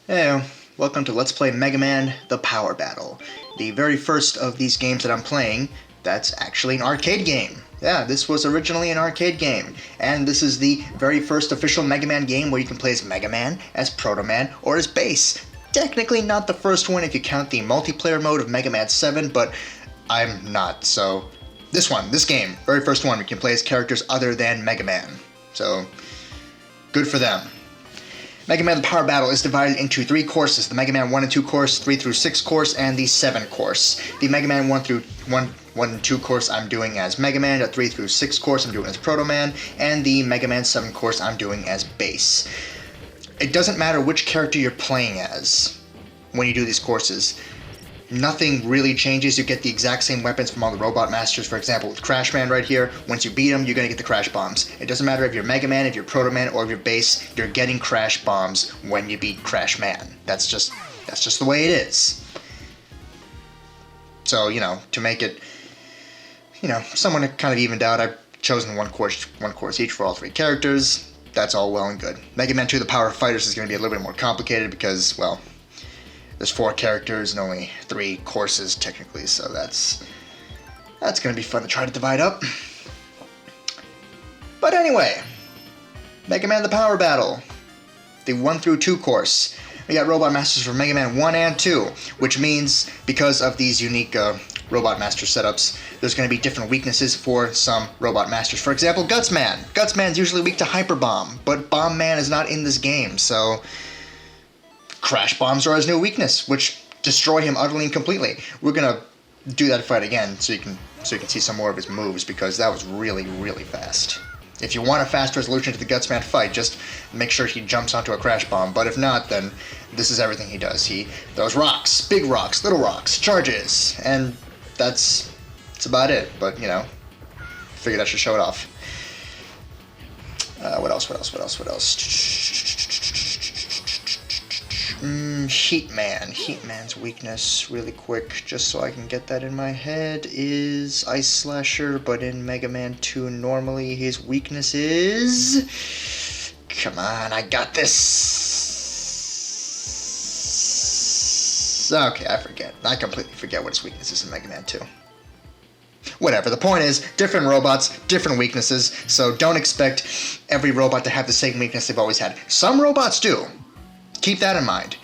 Hey, welcome to Let's Play Mega Man The Power Battle. The very first of these games that I'm playing that's actually an arcade game. Yeah, this was originally an arcade game. And this is the very first official Mega Man game where you can play as Mega Man, as Protoman, or as Bass. Technically not the first one if you count the multiplayer mode of Mega Man 7, but I'm not, so... This game, very first one, you can play as characters other than Mega Man. So, good for them. Mega Man The Power Battle is divided into 3 courses, the Mega Man 1 and 2 course, 3 through 6 course, and the 7 course. The Mega Man 1 and 2 course I'm doing as Mega Man, the 3 through 6 course I'm doing as Protoman, and the Mega Man 7 course I'm doing as Bass. It doesn't matter which character you're playing as when you do these courses. Nothing really changes. You get the exact same weapons from all the Robot Masters. For example, with Crash Man right here, once you beat him, you're going to get the Crash Bombs. It doesn't matter if you're Mega Man, if you're Protoman, or if you're Bass, you're getting Crash Bombs when you beat Crash Man. That's just the way it is. So, to make it, somewhat kind of evened out, I've chosen one course each for all 3 characters. That's all well and good. Mega Man 2 The Power of Fighters is going to be a little bit more complicated because, well, there's 4 characters and only 3 courses technically, so that's going to be fun to try to divide up. But anyway, Mega Man The Power Battle, the 1 through 2 course. We got Robot Masters for Mega Man 1 and 2, which means because of these unique Robot Master setups, there's going to be different weaknesses for some Robot Masters. For example, Guts Man. Guts Man's usually weak to Hyper Bomb, but Bomb Man is not in this game, so Crash Bombs are his new weakness, which destroy him utterly and completely. We're gonna do that fight again so you can see some more of his moves, because that was really, really fast. If you want a fast resolution to the Gutsman fight, just make sure he jumps onto a Crash Bomb, but if not, then this is everything he does. He throws rocks, big rocks, little rocks, charges, and that's about it, but figured I should show it off. What else? Heatman. Heatman's weakness, really quick, just so I can get that in my head, is Ice Slasher, but in Mega Man 2 normally his weakness is... Come on, I got this! Okay, I forget. I completely forget what his weakness is in Mega Man 2. Whatever, the point is, different robots, different weaknesses, so don't expect every robot to have the same weakness they've always had. Some robots do. Keep that in mind.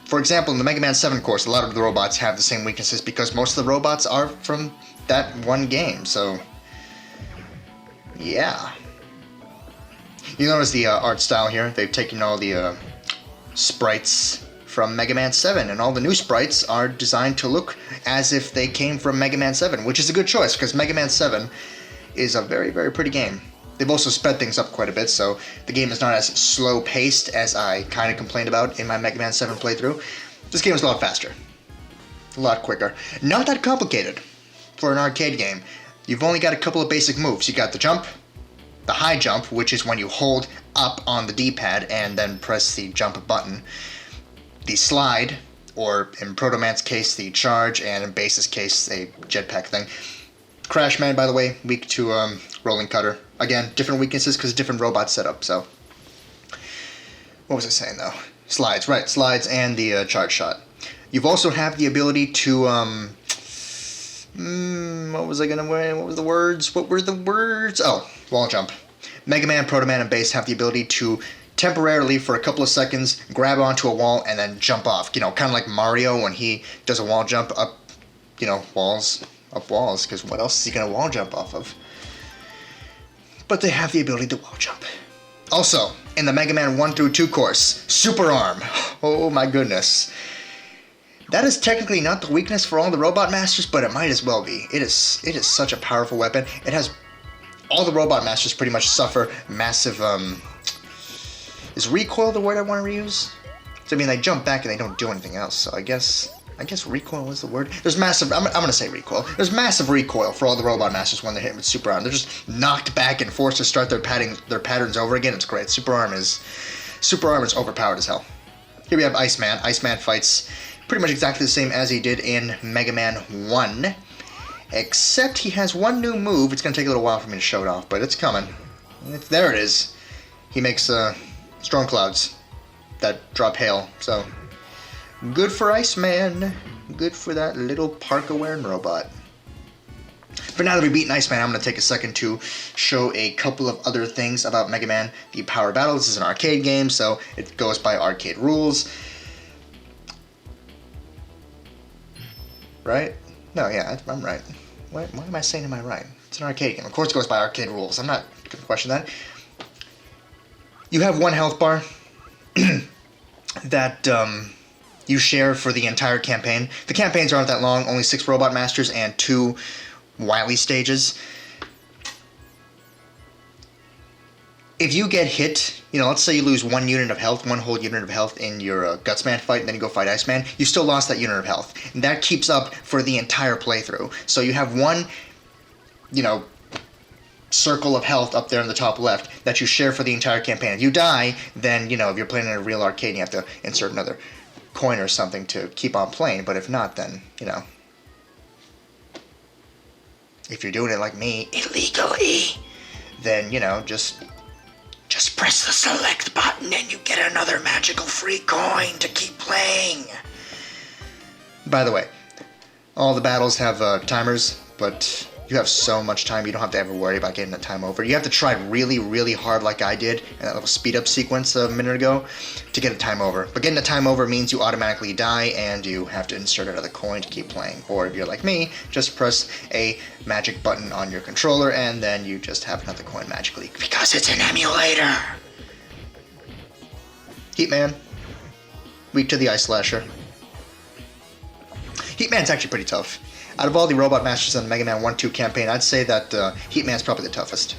For example, in the Mega Man 7 course, a lot of the robots have the same weaknesses because most of the robots are from that one game, so... yeah. You notice the art style here? They've taken all the sprites from Mega Man 7, and all the new sprites are designed to look as if they came from Mega Man 7, which is a good choice, because Mega Man 7 is a very, very pretty game. They've also sped things up quite a bit, so the game is not as slow-paced as I kind of complained about in my Mega Man 7 playthrough. This game is a lot faster. A lot quicker. Not that complicated for an arcade game. You've only got a couple of basic moves. You got the jump, the high jump, which is when you hold up on the D-pad and then press the jump button. The slide, or in Protoman's case, the charge, and in Bass's case, a jetpack thing. Crash Man, by the way, weak to Rolling Cutter. Again, different weaknesses because different robot setup, so... What was I saying, though? Slides, right, slides and the charge shot. You've also have the ability to, what was I gonna wear? What were the words? Oh, wall jump. Mega Man, Protoman, and Bass have the ability to temporarily, for a couple of seconds, grab onto a wall and then jump off. Kind of like Mario when he does a wall jump up, walls, because what else is he gonna wall jump off of? But they have the ability to wall jump. Also, in the Mega Man 1 through 2 course, Super Arm. Oh my goodness. That is technically not the weakness for all the Robot Masters, but it might as well be. It is such a powerful weapon. It has... all the Robot Masters pretty much suffer massive, Is recoil the word I want to reuse? So, I mean, they jump back and they don't do anything else, so I guess I guess recoil is the word. There's massive, I'm gonna say recoil. There's massive recoil for all the robot masters when they're hit with super arm. They're just knocked back and forced to start their patterns over again. It's great. Super arm is overpowered as hell. Here we have Iceman. Iceman fights pretty much exactly the same as he did in Mega Man 1. Except he has one new move. It's gonna take a little while for me to show it off, but it's coming. There it is. He makes storm clouds that drop hail, so good for Iceman. Good for that little parka-wearing robot. But now that we've beaten Iceman, I'm going to take a second to show a couple of other things about Mega Man the Power Battle. This is an arcade game, so it goes by arcade rules. Right? No, yeah, I'm right. Why am I saying am I right? It's an arcade game. Of course it goes by arcade rules. I'm not going to question that. You have one health bar that you share for the entire campaign. The campaigns aren't that long, only 6 Robot Masters and 2 Wily stages. If you get hit, let's say you lose 1 unit of health, 1 whole unit of health in your Gutsman fight, and then you go fight Iceman, you still lost that unit of health. And that keeps up for the entire playthrough. So you have one, circle of health up there in the top left that you share for the entire campaign. If you die, then, if you're playing in a real arcade, you have to insert another coin or something to keep on playing. But if not, then, if you're doing it like me, illegally, then, just press the select button and you get another magical free coin to keep playing. By the way, all the battles have timers, but you have so much time, you don't have to ever worry about getting the time over. You have to try really, really hard like I did in that little speed up sequence a minute ago to get a time over. But getting a time over means you automatically die and you have to insert another coin to keep playing. Or if you're like me, just press a magic button on your controller and then you just have another coin magically. Because it's an emulator! Heatman. Weak to the Ice Slasher. Heatman's actually pretty tough. Out of all the Robot Masters in the Mega Man 1-2 campaign, I'd say that Heatman's probably the toughest.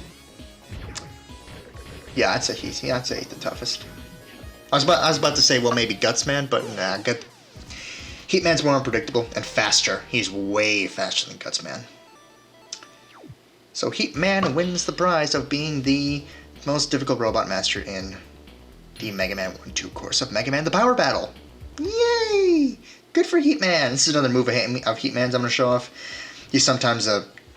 Yeah, I'd say he's the toughest. I was about to say, well, maybe Gutsman, but nah, Heatman's more unpredictable and faster. He's way faster than Gutsman. So Heatman wins the prize of being the most difficult Robot Master in the Mega Man 1-2 course of Mega Man the Power Battle. Yay! Good for Heatman. This is another move of Heatman's I'm going to show off. He sometimes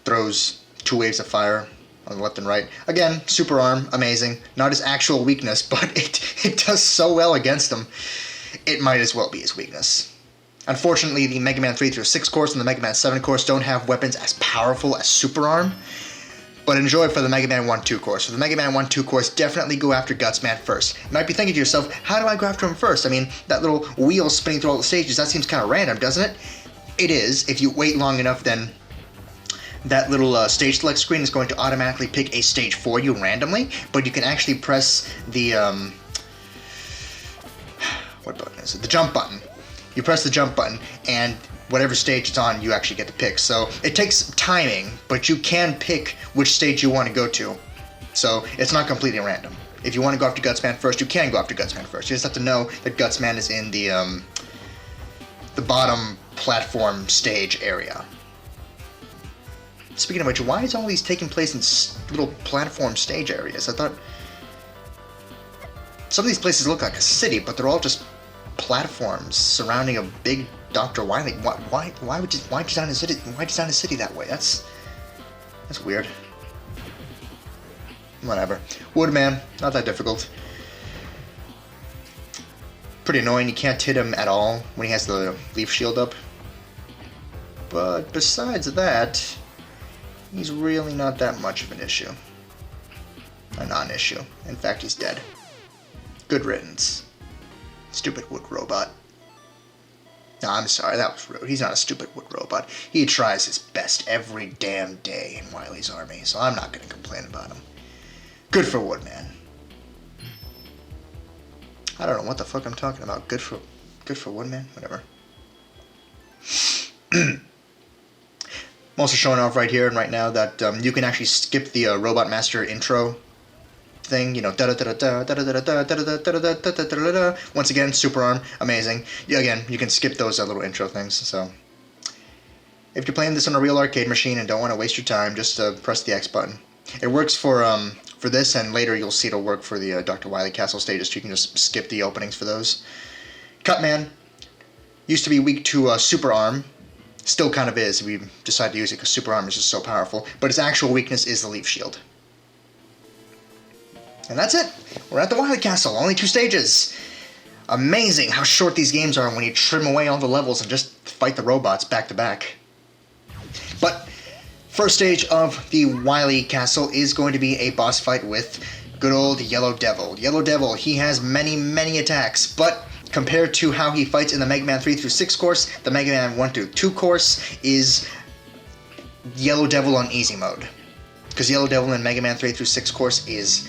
throws 2 waves of fire on the left and right. Again, super arm, amazing. Not his actual weakness, but it does so well against him. It might as well be his weakness. Unfortunately, the Mega Man 3-6 course and the Mega Man 7 course don't have weapons as powerful as super arm. But enjoy for the Mega Man 1-2 course. For the Mega Man 1-2 course, definitely go after Gutsman first. You might be thinking to yourself, how do I go after him first? I mean, that little wheel spinning through all the stages, that seems kind of random, doesn't it? It is. If you wait long enough, then that little stage select screen is going to automatically pick a stage for you randomly, but you can actually press the, what button is it? The jump button. You press the jump button, and whatever stage it's on, you actually get to pick. So it takes timing, but you can pick which stage you want to go to. So it's not completely random. If you want to go after Gutsman first, you can go after Gutsman first. You just have to know that Gutsman is in the bottom platform stage area. Speaking of which, why is all these taking place in little platform stage areas? I thought some of these places look like a city, but they're all just platforms surrounding a big Dr. Wily. Why design a city that way? That's weird. Whatever. Woodman, not that difficult. Pretty annoying. You can't hit him at all when he has the leaf shield up. But besides that, he's really not that much of an issue. A non-issue. In fact, he's dead. Good riddance. Stupid wood robot. No, I'm sorry, that was rude. He's not a stupid wood robot. He tries his best every damn day in Wily's army, so I'm not going to complain about him. Good for Woodman. I don't know what the fuck I'm talking about. Good for Woodman? Whatever. I'm also showing off right here and right now that you can actually skip the Robot Master intro thing, you know, once again, super arm, amazing. Yeah, again, you can skip those little intro things, so. If you're playing this on a real arcade machine and don't want to waste your time, just press the X button. It works for this, and later you'll see it'll work for the Dr. Wily Castle stages, so you can just skip the openings for those. Cutman used to be weak to Super Arm. Still kind of is if we decide to use it because Super Arm is just so powerful, but its actual weakness is the Leaf Shield. And that's it. We're at the Wily Castle. Only 2 stages. Amazing how short these games are when you trim away all the levels and just fight the robots back to back. But first stage of the Wily Castle is going to be a boss fight with good old Yellow Devil. Yellow Devil, he has many, many attacks, but compared to how he fights in the Mega Man 3 through 6 course, the Mega Man 1 through 2 course is Yellow Devil on easy mode. Because Yellow Devil in Mega Man 3 through 6 course is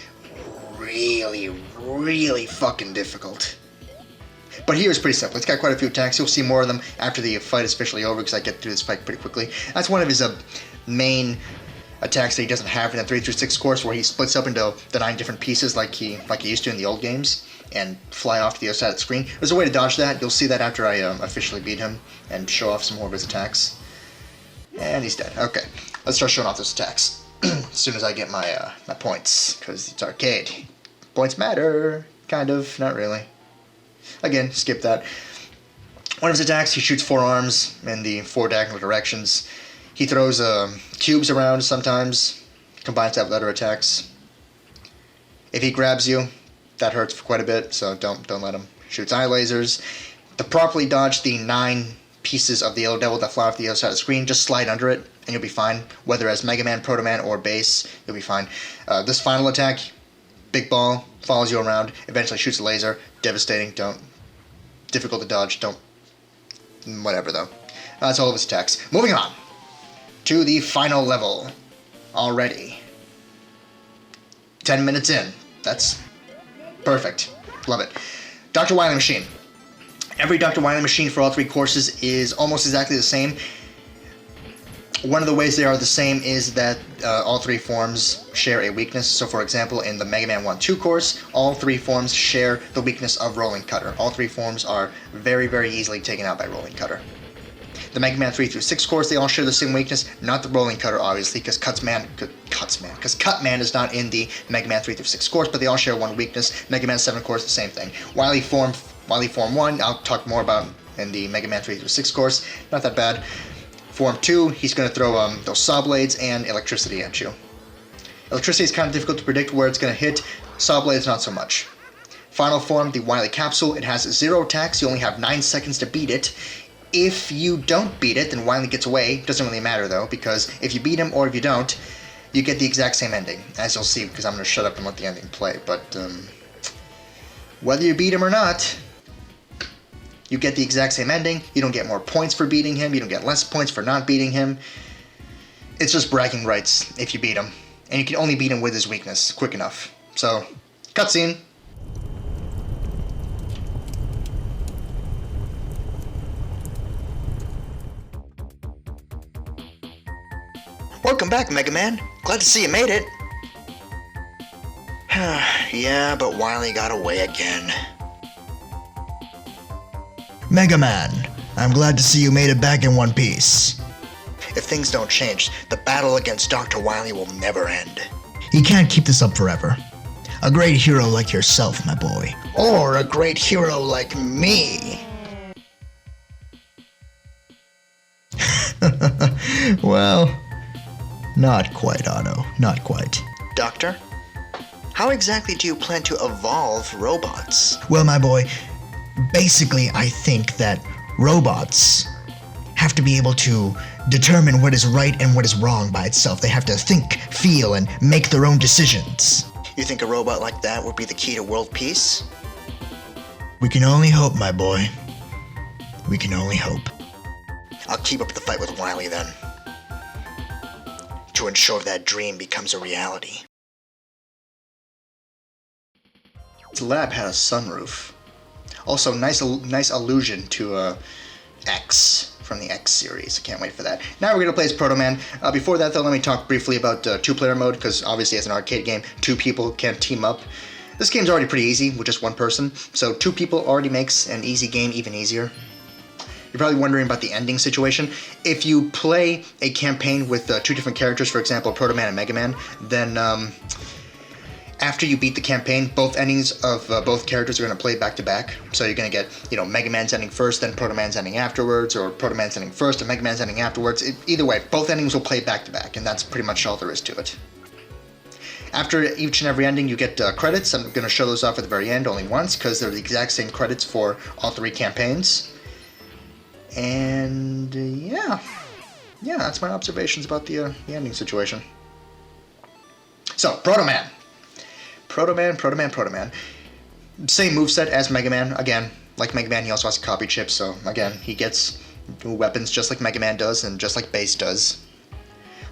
really, really fucking difficult. But here is pretty simple. It's got quite a few attacks. You'll see more of them after the fight is officially over because I get through this fight pretty quickly. That's one of his main attacks that he doesn't have in the 3 through 6 course, where he splits up into the 9 different pieces like he used to in the old games and fly off to the other side of the screen. There's a way to dodge that. You'll see that after I officially beat him and show off some more of his attacks. And he's dead. Okay, let's start showing off those attacks as soon as I get my my points, because it's arcade. Points matter, kind of, not really. Again, skip that. One of his attacks, he shoots 4 arms in the 4 diagonal directions. He throws cubes around sometimes, combines that with other attacks. If he grabs you, that hurts for quite a bit, so don't let him. Shoots eye lasers. To properly dodge the 9 pieces of the Yellow Devil that fly off the other side of the screen, just slide under it, and you'll be fine. Whether as Mega Man, Protoman, or Bass, you'll be fine. This final attack, big ball, follows you around, eventually shoots a laser, devastating, difficult to dodge, whatever though. That's all of his attacks. Moving on to the final level already. 10 minutes in. That's perfect. Love it. Dr. Wily Machine. Every Dr. Wily Machine for all 3 courses is almost exactly the same. One of the ways they are the same is that all 3 forms share a weakness. So for example, in the Mega Man 1-2 course, all 3 forms share the weakness of Rolling Cutter. All 3 forms are very, very easily taken out by Rolling Cutter. The Mega Man 3 through 6 course, they all share the same weakness, not the Rolling Cutter obviously, because Cutman is not in the Mega Man 3 through 6 course, but they all share one weakness. Mega Man 7 course, the same thing. Wily Form 1, I'll talk more about in the Mega Man 3 through 6 course, not that bad. Form 2, he's going to throw those saw blades and electricity at you. Electricity is kind of difficult to predict where it's going to hit. Saw blades, not so much. Final form, the Wily Capsule. It has 0 attacks. You only have 9 seconds to beat it. If you don't beat it, then Wily gets away. Doesn't really matter, though, because if you beat him or if you don't, you get the exact same ending, as you'll see, because I'm going to shut up and let the ending play. But whether you beat him or not, you get the exact same ending. You don't get more points for beating him. You don't get less points for not beating him. It's just bragging rights if you beat him. And you can only beat him with his weakness quick enough. So, cutscene. Welcome back, Mega Man. Glad to see you made it. Yeah, but Wily got away again. Mega Man, I'm glad to see you made it back in one piece. If things don't change, the battle against Dr. Wily will never end. You can't keep this up forever. A great hero like yourself, my boy. Or a great hero like me. Well, not quite, Otto. Not quite. Doctor? How exactly do you plan to evolve robots? Well, my boy, basically, I think that robots have to be able to determine what is right and what is wrong by itself. They have to think, feel, and make their own decisions. You think a robot like that would be the key to world peace? We can only hope, my boy. We can only hope. I'll keep up the fight with Wily then, to ensure that dream becomes a reality. The lab had a sunroof. Also, nice allusion to X from the X series. I can't wait for that. Now we're going to play as Protoman. Before that, though, let me talk briefly about two-player mode, because obviously as an arcade game, two people can team up. This game's already pretty easy with just one person, so two people already makes an easy game even easier. You're probably wondering about the ending situation. If you play a campaign with two different characters, for example, Protoman and Mega Man, then after you beat the campaign, both endings of both characters are going to play back to back. So you're going to get, Mega Man's ending first, then Protoman's ending afterwards, or Protoman's ending first and Mega Man's ending afterwards. Either way, both endings will play back to back, and that's pretty much all there is to it. After each and every ending, you get credits. I'm going to show those off at the very end only once, because they're the exact same credits for all three campaigns. And yeah, that's my observations about the ending situation. So, Protoman. Same moveset as Mega Man. Again, like Mega Man, he also has a copy chip, so again, he gets weapons just like Mega Man does and just like Bass does.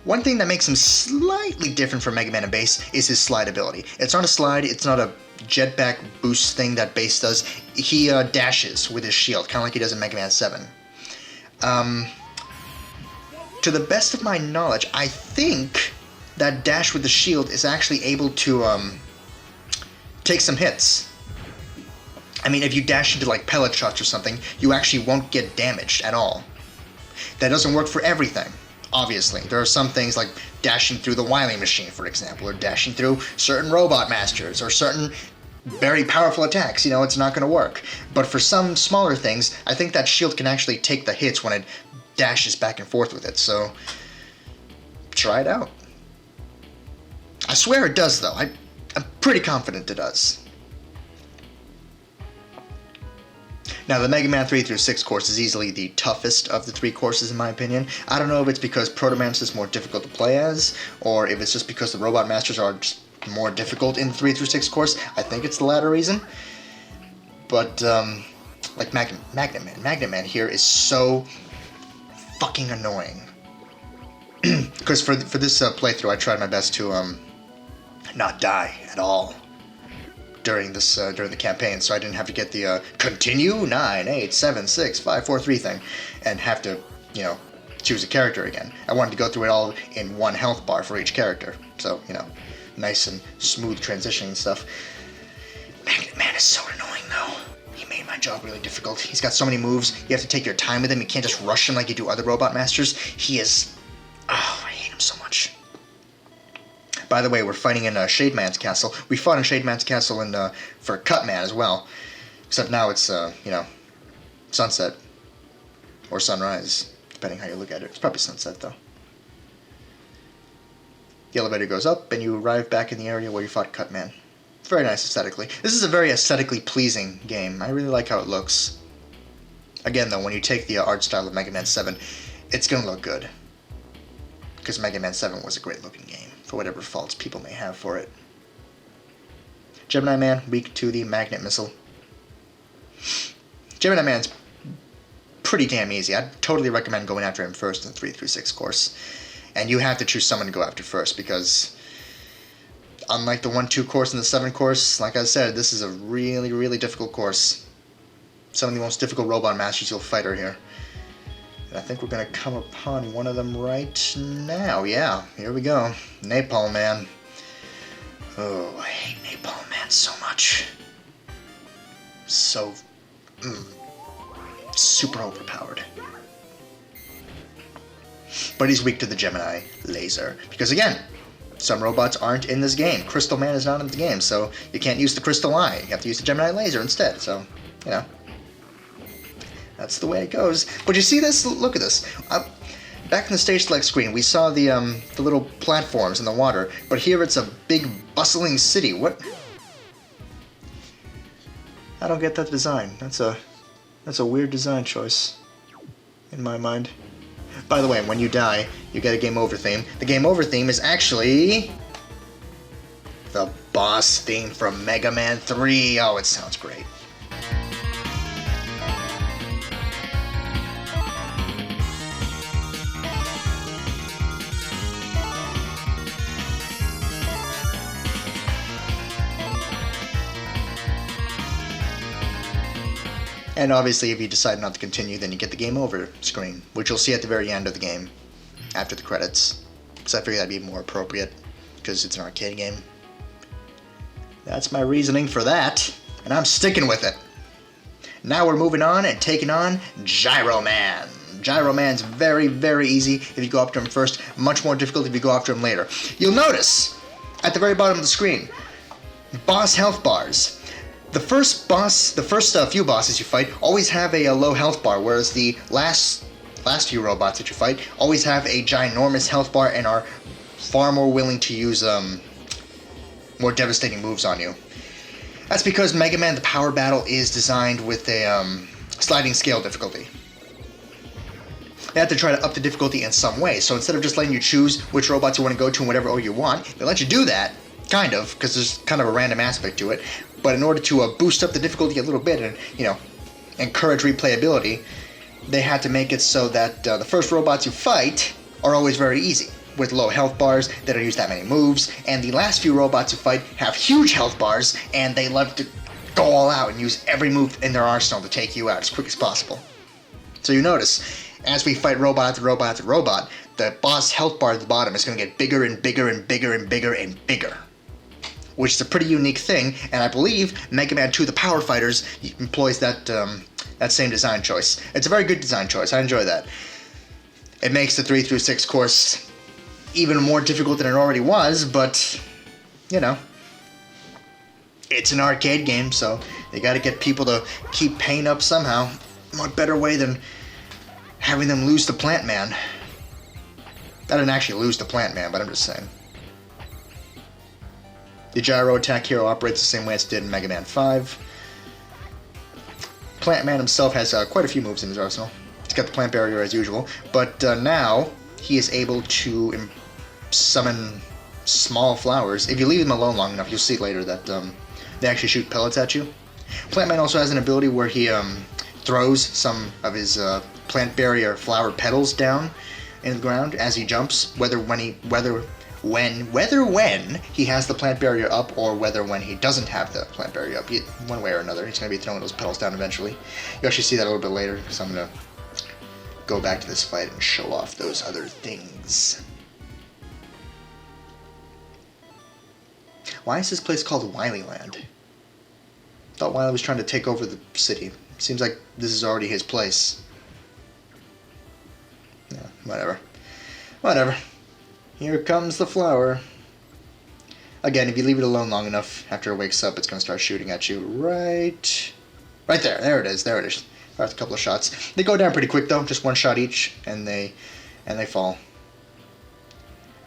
One thing that makes him slightly different from Mega Man and Bass is his slide ability. It's not a slide, it's not a jetpack boost thing that Bass does. He dashes with his shield, kind of like he does in Mega Man 7. To the best of my knowledge, I think that dash with the shield is actually able to take some hits. I mean, if you dash into like pellet shots or something, you actually won't get damaged at all. That doesn't work for everything, obviously. There are some things like dashing through the Wily machine, for example, or dashing through certain robot masters, or certain very powerful attacks, it's not going to work. But for some smaller things, I think that shield can actually take the hits when it dashes back and forth with it, so try it out. I swear it does, though. I'm pretty confident it does. Now, the Mega Man 3 through 6 course is easily the toughest of the three courses, in my opinion. I don't know if it's because Protoman's is more difficult to play as, or if it's just because the Robot Masters are just more difficult in the 3 through 6 course. I think it's the latter reason. But, like Magnet Man here is so fucking annoying. Because for this playthrough, I tried my best to not die at all during the campaign, so I didn't have to get the continue 9, 8, 7, 6, 5, 4, 3 thing, and have to choose a character again. I wanted to go through it all in one health bar for each character, so nice and smooth transitioning stuff. Magnet Man is so annoying though. He made my job really difficult. He's got so many moves. You have to take your time with him. You can't just rush him like you do other Robot Masters. He is... oh, I hate him so much. By the way, we're fighting in Shade Man's castle. We fought in Shade Man's castle for Cutman as well. Except now it's, sunset. Or sunrise, depending how you look at it. It's probably sunset, though. The elevator goes up, and you arrive back in the area where you fought Cutman. Very nice aesthetically. This is a very aesthetically pleasing game. I really like how it looks. Again, though, when you take the art style of Mega Man 7, it's going to look good. Because Mega Man 7 was a great looking game, for whatever faults people may have for it. Gemini Man, weak to the magnet missile. Gemini Man's pretty damn easy. I'd totally recommend going after him first in the 3 through 6 course. And you have to choose someone to go after first, because unlike the 1-2 course and the 7 course, like I said, this is a really, really difficult course. Some of the most difficult Robot Masters you'll fight are here. And I think we're going to come upon one of them right now. Yeah, here we go. Napalm Man. Oh, I hate Napalm Man so much. So... super overpowered. But he's weak to the Gemini laser. Because again, some robots aren't in this game. Crystal Man is not in the game, so you can't use the Crystal Eye. You have to use the Gemini laser instead, so, that's the way it goes. But you see this? Look at this. Back in the stage select screen, we saw the little platforms in the water, but here it's a big bustling city. What? I don't get that design. That's a weird design choice, in my mind. By the way, when you die, you get a game over theme. The game over theme is actually the boss theme from Mega Man 3. Oh, it sounds great. And obviously, if you decide not to continue, then you get the game over screen, which you'll see at the very end of the game, after the credits. So I figured that'd be more appropriate, because it's an arcade game. That's my reasoning for that, and I'm sticking with it. Now we're moving on and taking on Gyro Man. Gyro Man's very, very easy if you go after him first, much more difficult if you go after him later. You'll notice, at the very bottom of the screen, boss health bars. The first few bosses you fight always have a low health bar, whereas the last few robots that you fight always have a ginormous health bar and are far more willing to use more devastating moves on you. That's because Mega Man the Power Battle is designed with a sliding scale difficulty. They have to try to up the difficulty in some way, so instead of just letting you choose which robots you want to go to and whatever order you want, they let you do that, kind of, because there's kind of a random aspect to it, but in order to boost up the difficulty a little bit and, you know, encourage replayability, they had to make it so that the first robots you fight are always very easy, with low health bars, they don't use that many moves, and the last few robots you fight have huge health bars, and they love to go all out and use every move in their arsenal to take you out as quick as possible. So you notice, as we fight robot after robot after robot, the boss health bar at the bottom is going to get bigger and bigger and bigger and bigger and bigger. Which is a pretty unique thing, and I believe Mega Man 2 The Power Fighters employs that same design choice. It's a very good design choice, I enjoy that. It makes the 3 through 6 course even more difficult than it already was, but, you know, it's an arcade game, so they gotta get people to keep paying up somehow. What better way than having them lose to Plant Man? I didn't actually lose to Plant Man, but I'm just saying. The gyro attack here operates the same way it did in Mega Man 5. Plant Man himself has quite a few moves in his arsenal. He's got the plant barrier as usual, but now he is able to summon small flowers. If you leave them alone long enough, you'll see later that they actually shoot pellets at you. Plant Man also has an ability where he throws some of his plant barrier flower petals down in the ground as he jumps, whether when he has the plant barrier up or whether when he doesn't have the plant barrier up. One way or another, he's going to be throwing those petals down eventually. You'll actually see that a little bit later, because I'm going to go back to this fight and show off those other things. Why is this place called Wily Land? I thought Wily was trying to take over the city. Seems like this is already his place. Yeah, whatever. Whatever. Here comes the flower. Again, if you leave it alone long enough, after it wakes up, it's going to start shooting at you right there. There it is. There it is. That's a couple of shots. They go down pretty quick, though. Just one shot each, and they fall.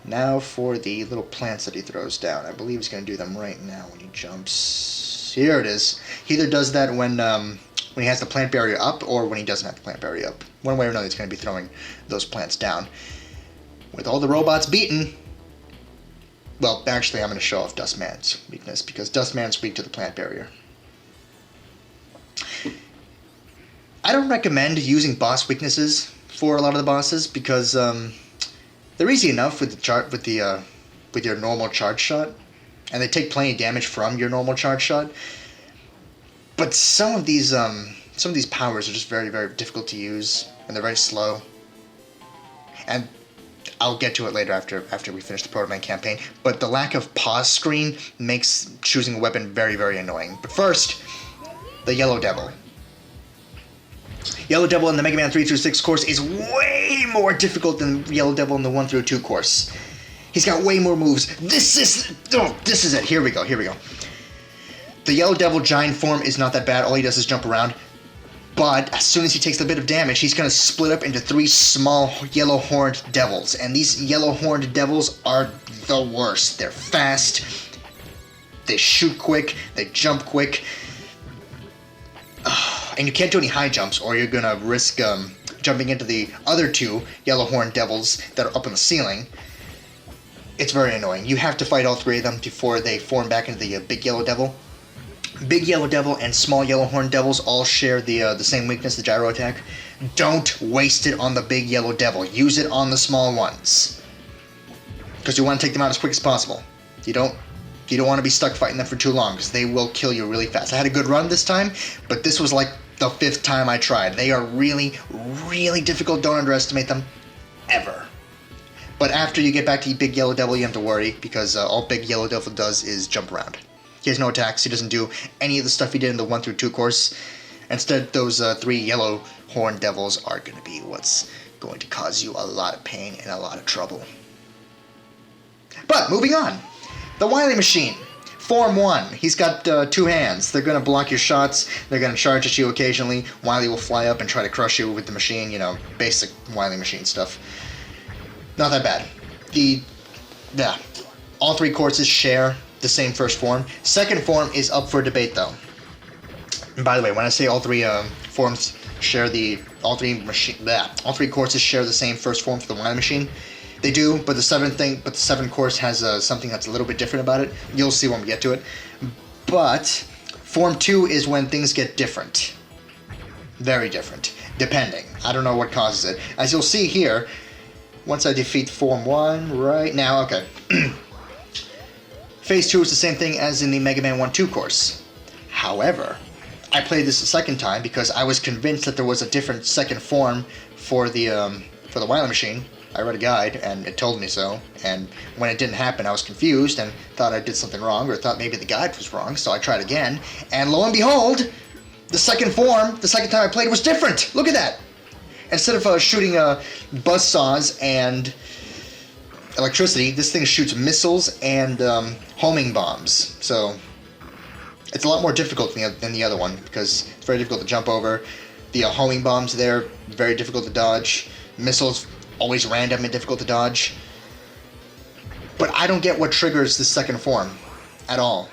Now for the little plants that he throws down. I believe he's going to do them right now when he jumps. Here it is. He either does that when he has the plant barrier up or when he doesn't have the plant barrier up. One way or another, he's going to be throwing those plants down. With all the robots beaten, well, actually, I'm going to show off Dustman's weakness, because Dustman's weak to the plant barrier. I don't recommend using boss weaknesses for a lot of the bosses, because they're easy enough with your normal charge shot, and they take plenty of damage from your normal charge shot. But some of these powers are just very, very difficult to use, and they're very slow. And I'll get to it later after we finish the Protoman campaign, but the lack of pause screen makes choosing a weapon very, very annoying. But first, the Yellow Devil. Yellow Devil in the Mega Man 3 through 6 course is way more difficult than Yellow Devil in the 1 through 2 course. He's got way more moves. This is it. Here we go. The Yellow Devil giant form is not that bad. All he does is jump around. But as soon as he takes a bit of damage, he's going to split up into 3 small yellow-horned devils. And these yellow-horned devils are the worst. They're fast, they shoot quick, they jump quick. And you can't do any high jumps, or you're going to risk jumping into the other 2 yellow-horned devils that are up in the ceiling. It's very annoying. You have to fight all 3 of them before they form back into the big yellow devil. Big Yellow Devil and Small Yellow Horned Devils all share the same weakness, the gyro attack. Don't waste it on the Big Yellow Devil. Use it on the small ones, because you want to take them out as quick as possible. You don't want to be stuck fighting them for too long, because they will kill you really fast. I had a good run this time, but this was like the 5th time I tried. They are really, really difficult. Don't underestimate them, ever. But after you get back to Big Yellow Devil, you have to worry, because all Big Yellow Devil does is jump around. He has no attacks. He doesn't do any of the stuff he did in the 1 through 2 course. Instead, those 3 yellow horn devils are going to be what's going to cause you a lot of pain and a lot of trouble. But, moving on. The Wily machine. Form 1. He's got 2 hands. They're going to block your shots. They're going to charge at you occasionally. Wily will fly up and try to crush you with the machine. You know, basic Wily machine stuff. Not that bad. All 3 courses share the same first form. Second form is up for debate, though. And by the way, when I say all 3 forms share all 3 courses share the same first form for the Wily machine, they do. But the 7th course has something that's a little bit different about it. You'll see when we get to it. But form 2 is when things get different. Very different, depending. I don't know what causes it. As you'll see here, once I defeat Form 1 right now, okay. Phase 2 is the same thing as in the Mega Man 1-2 course. However, I played this a second time because I was convinced that there was a different second form for the Wily machine. I read a guide and it told me so, and when it didn't happen I was confused and thought I did something wrong, or thought maybe the guide was wrong, so I tried again, and lo and behold, the second form, the second time I played, was different! Look at that! Instead of shooting buzzsaws and electricity, this thing shoots missiles and homing bombs. So it's a lot more difficult than the other one, because it's very difficult to jump over. The homing bombs there, very difficult to dodge. Missiles, always random and difficult to dodge. But I don't get what triggers the second form at all.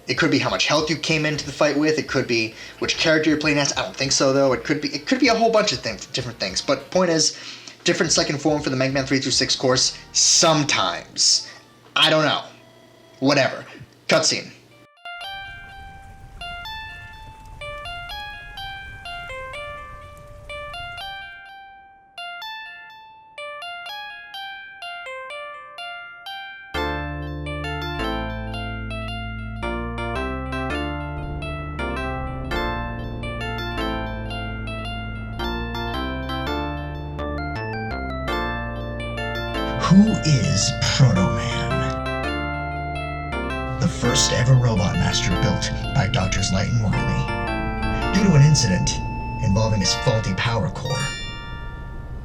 It could be how much health you came into the fight with. It could be which character you're playing as. I don't think so, though. It could be a whole bunch of different things. But point is, different second form for the Mega Man 3 through 6 course. Sometimes. I don't know. Whatever. Cutscene. Who is Protoman? The first ever robot master built by Drs. Light and Wily. Due to an incident involving his faulty power core,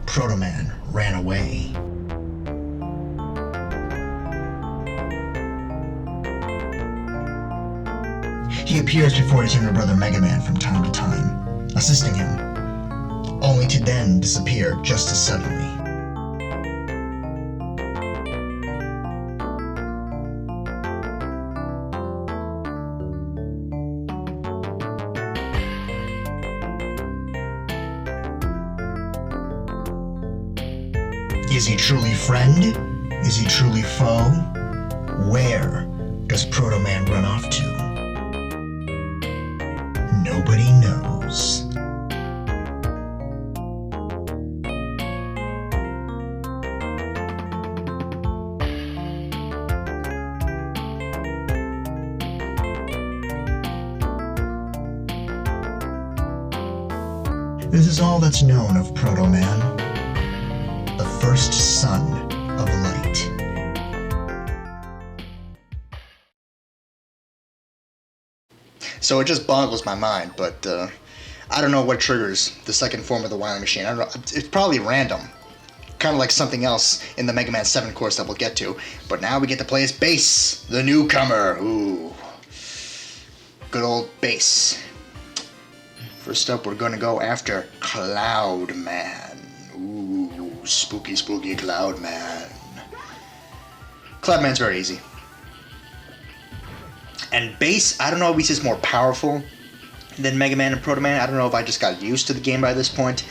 Protoman ran away. He appears before his younger brother Mega Man from time to time, assisting him, only to then disappear just as suddenly. Is he truly friend? Is he truly foe? Where does Protoman run off to? Nobody knows. This is all that's known of Protoman. The first son of light. So it just boggles my mind, but I don't know what triggers the second form of the Wily machine. I don't know. It's probably random. Kind of like something else in the Mega Man 7 course that we'll get to. But now we get to play as Bass, the newcomer. Ooh. Good old Bass. First up, we're going to go after Cloud Man. Ooh, spooky, spooky Cloud Man. Cloud Man's very easy. And Bass, I don't know if he's just more powerful than Mega Man and Protoman. I don't know if I just got used to the game by this point.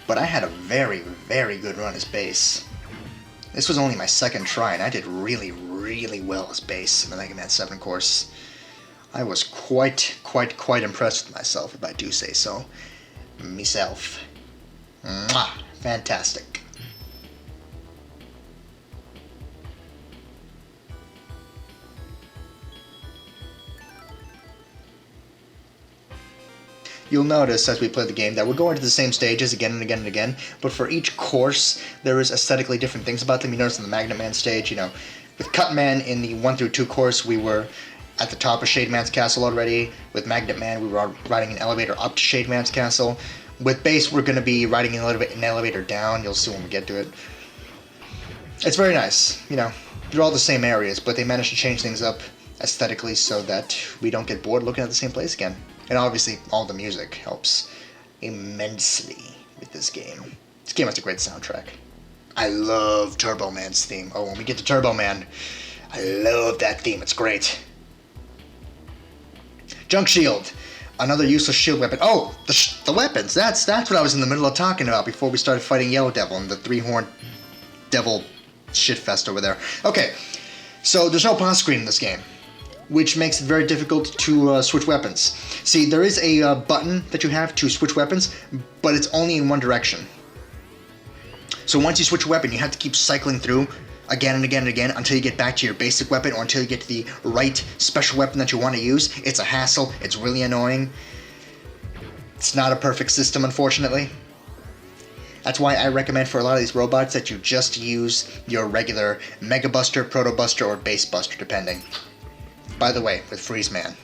But I had a very, very good run as Bass. This was only my second try, and I did really, really well as Bass in the Mega Man 7 course. I was quite impressed with myself, if I do say so. Myself. Mwah! Fantastic. you'll notice as we play the game that we're going to the same stages again and again and again, but for each course, there is aesthetically different things about them. You notice in the Magnet Man stage, with Cutman in the 1 through 2 course, we were at the top of Shade Man's castle already. With Magnet Man, we were riding an elevator up to Shade Man's castle. With Base, we're going to be riding an elevator down. You'll see when we get to it. It's very nice. They're all the same areas, but they managed to change things up aesthetically so that we don't get bored looking at the same place again. And obviously, all the music helps immensely with this game. This game has a great soundtrack. I love Turbo Man's theme. Oh, when we get to Turbo Man, I love that theme. It's great. Junk Shield. Another useless shield weapon. Oh, the weapons. That's what I was in the middle of talking about before we started fighting Yellow Devil and the three-horned devil shitfest over there. Okay, so there's no pause screen in this game, which makes it very difficult to switch weapons. See, there is a button that you have to switch weapons, but it's only in one direction. So once you switch a weapon, you have to keep cycling through again and again and again until you get back to your basic weapon or until you get to the right special weapon that you want to use. It's a hassle. It's really annoying. It's not a perfect system, unfortunately. That's why I recommend for a lot of these robots that you just use your regular Mega Buster, Proto Buster, or Base Buster, depending. By the way, with Freeze Man,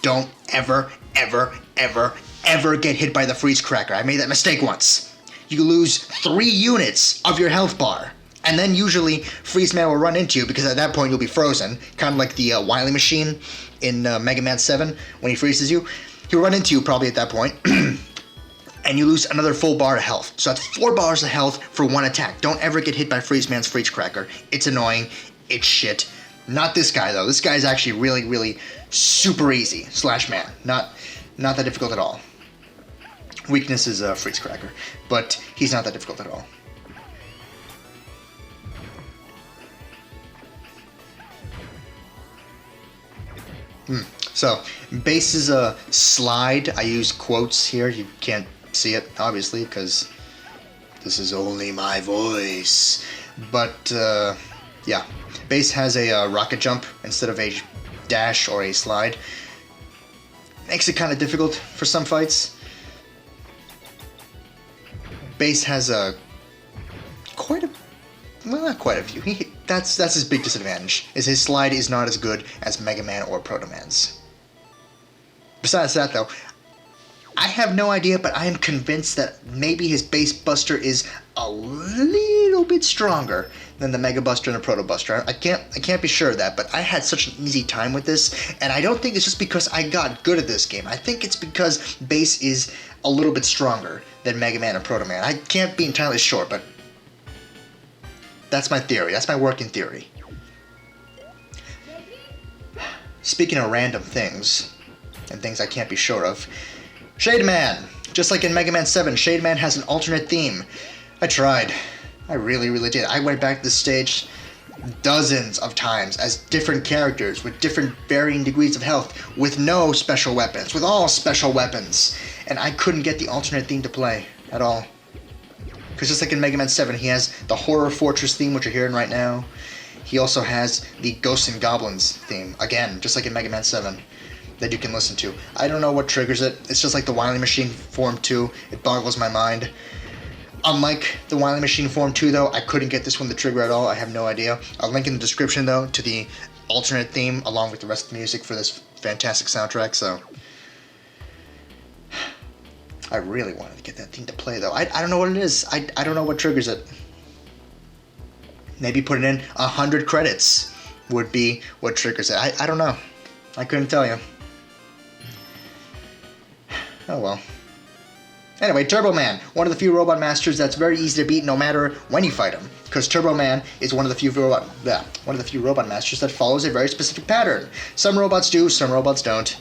don't ever, ever, ever, ever get hit by the Freeze Cracker. I made that mistake once. You lose 3 units of your health bar. And then usually Freeze Man will run into you because at that point you'll be frozen. Kind of like the Wily machine in Mega Man 7 when he freezes you. He'll run into you probably at that point. And you lose another full bar of health. So that's 4 bars of health for 1 attack. Don't ever get hit by Freeze Man's Freeze Cracker. It's annoying. It's shit. Not this guy though. This guy is actually really, really super easy. Slash Man. Not that difficult at all. Weakness is Freeze Cracker. But he's not that difficult at all. So, Base is a slide. I use quotes here. You can't see it, obviously, because this is only my voice. But, yeah. Base has a rocket jump instead of a dash or a slide. Makes it kind of difficult for some fights. Base has well, not quite a few. That's his big disadvantage, is his slide is not as good as Mega Man or Protoman's. Besides that, though, I have no idea, but I am convinced that maybe his Base Buster is a little bit stronger than the Mega Buster and the Proto Buster. I can't be sure of that, but I had such an easy time with this, and I don't think it's just because I got good at this game. I think it's because Base is a little bit stronger than Mega Man and Protoman. I can't be entirely sure, but that's my theory. That's my working theory. Speaking of random things, and things I can't be sure of, Shade Man! Just like in Mega Man 7, Shade Man has an alternate theme. I tried. I really, really did. I went back to this stage dozens of times as different characters with different varying degrees of health, with no special weapons, with all special weapons. And I couldn't get the alternate theme to play at all. Because just like in Mega Man 7, he has the Horror Fortress theme, which you're hearing right now. He also has the Ghosts and Goblins theme, again, just like in Mega Man 7, that you can listen to. I don't know what triggers it. It's just like the Wily Machine Form 2. It boggles my mind. Unlike the Wily Machine Form 2, though, I couldn't get this one to trigger at all. I have no idea. I'll link in the description, though, to the alternate theme, along with the rest of the music for this fantastic soundtrack, so I really wanted to get that thing to play, though. I don't know what it is. I don't know what triggers it. Maybe putting in 100 credits would be what triggers it. I don't know. I couldn't tell you. Oh well. Anyway, Turbo Man, one of the few robot masters that's very easy to beat no matter when you fight him. Because Turbo Man is one of the few robot masters that follows a very specific pattern. Some robots do, some robots don't.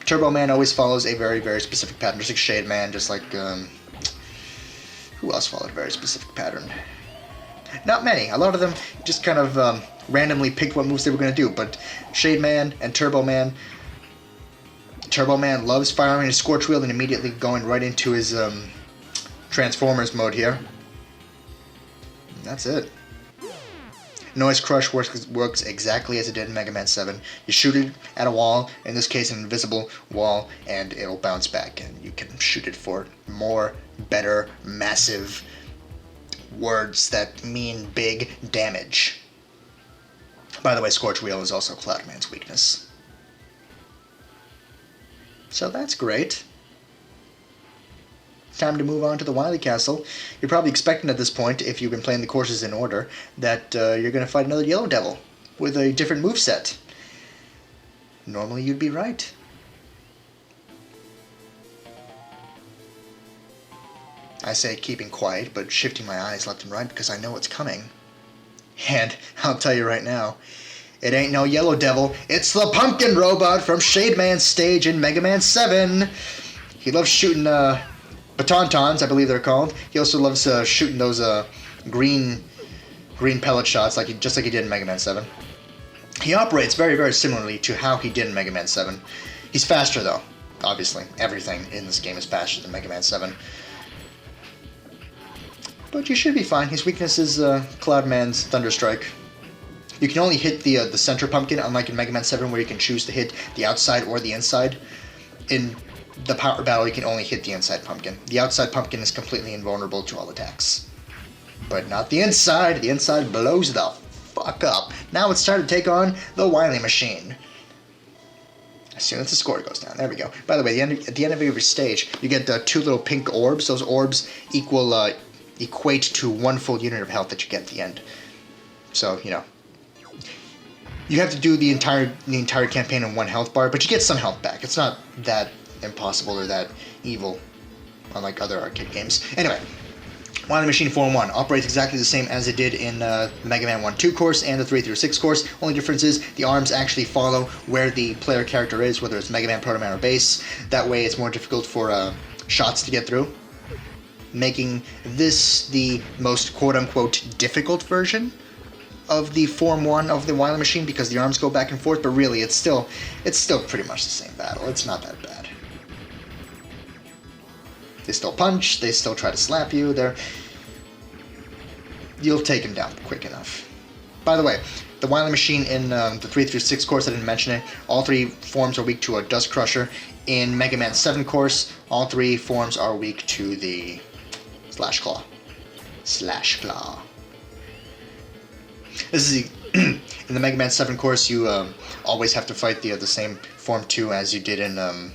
Turbo Man always follows a very, very specific pattern, just like Shade Man, just like, who else followed a very specific pattern? Not many. A lot of them just kind of randomly picked what moves they were going to do, but Shade Man and Turbo Man loves firing his Scorch Wheel and immediately going right into his Transformers mode here. And that's it. Noise Crush works exactly as it did in Mega Man 7. You shoot it at a wall, in this case an invisible wall, and it'll bounce back, and you can shoot it for more, better, massive words that mean big damage. By the way, Scorch Wheel is also Cloudman's weakness. So that's great. Time to move on to the Wily Castle. You're probably expecting at this point, if you've been playing the courses in order, that you're going to fight another Yellow Devil with a different moveset. Normally you'd be right. I say keeping quiet, but shifting my eyes left and right because I know what's coming. And I'll tell you right now, it ain't no Yellow Devil, it's the Pumpkin Robot from Shade Man's stage in Mega Man 7. He loves shooting Batontons, I believe they're called. He also loves shooting those green pellet shots, just like he did in Mega Man 7. He operates very, very similarly to how he did in Mega Man 7. He's faster, though. Obviously, everything in this game is faster than Mega Man 7. But you should be fine. His weakness is Cloudman's Thunder Strike. You can only hit the center pumpkin, unlike in Mega Man 7, where you can choose to hit the outside or the inside. In the power battle, you can only hit the inside pumpkin. The outside pumpkin is completely invulnerable to all attacks. But not the inside. The inside blows the fuck up. Now it's time to take on the Wily machine. As soon as the score goes down. There we go. By the way, at the end of every stage, you get the 2 little pink orbs. Those orbs equate to 1 full unit of health that you get at the end. So, you know, you have to do the entire campaign in 1 health bar, but you get some health back. It's not that impossible or that evil, unlike other arcade games. Anyway, Wily Machine Form 1 operates exactly the same as it did in Mega Man 1-2 course and the 3-6 course. Only difference is the arms actually follow where the player character is, whether it's Mega Man, Protoman, or Bass. That way it's more difficult for shots to get through, making this the most quote-unquote difficult version of the Form 1 of the Wily Machine, because the arms go back and forth, but really it's still pretty much the same battle. It's not that bad. They still punch, they still try to slap you, you'll take them down quick enough. By the way, the Wily Machine in the 3-6 course, I didn't mention it, all 3 forms are weak to a Dust Crusher. In Mega Man 7 course, all 3 forms are weak to the Slash Claw. Slash Claw. This is in the Mega Man 7 course, you always have to fight the same Form 2 as you did in the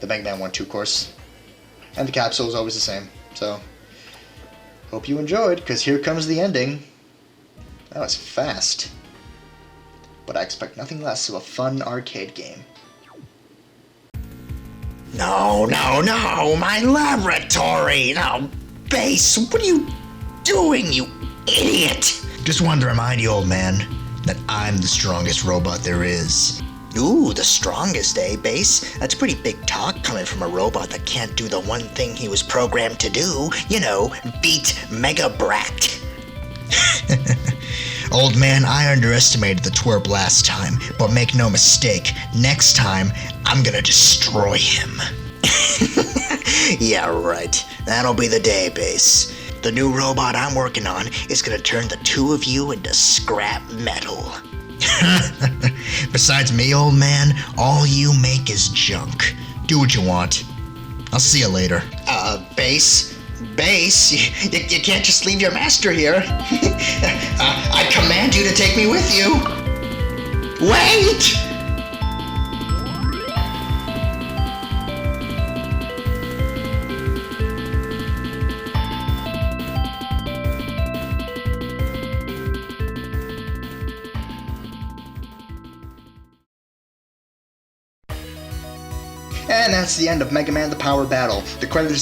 Mega Man 1-2 course. And the capsule is always the same. So, hope you enjoyed, because here comes the ending. That was fast. But I expect nothing less of a fun arcade game. No, my laboratory! No, Bass, what are you doing, you idiot? Just wanted to remind you, old man, that I'm the strongest robot there is. Ooh, the strongest, eh, Bass? That's pretty big talk coming from a robot that can't do the one thing he was programmed to do. You know, beat Mega Brat. Old man, I underestimated the twerp last time, but make no mistake, next time, I'm gonna destroy him. Yeah, right. That'll be the day, Bass. The new robot I'm working on is gonna turn the 2 of you into scrap metal. Besides me, old man, all you make is junk. Do what you want. I'll see you later. Bass, you can't just leave your master here. I command you to take me with you. Wait! And that's the end of Mega Man the Power Battle. The credits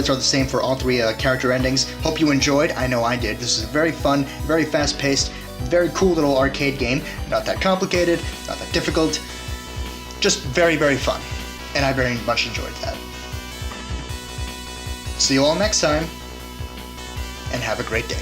are the same for all 3 character endings. Hope you enjoyed. I know I did. This is a very fun, very fast-paced, very cool little arcade game. Not that complicated, not that difficult. Just very, very fun. And I very much enjoyed that. See you all next time, and have a great day.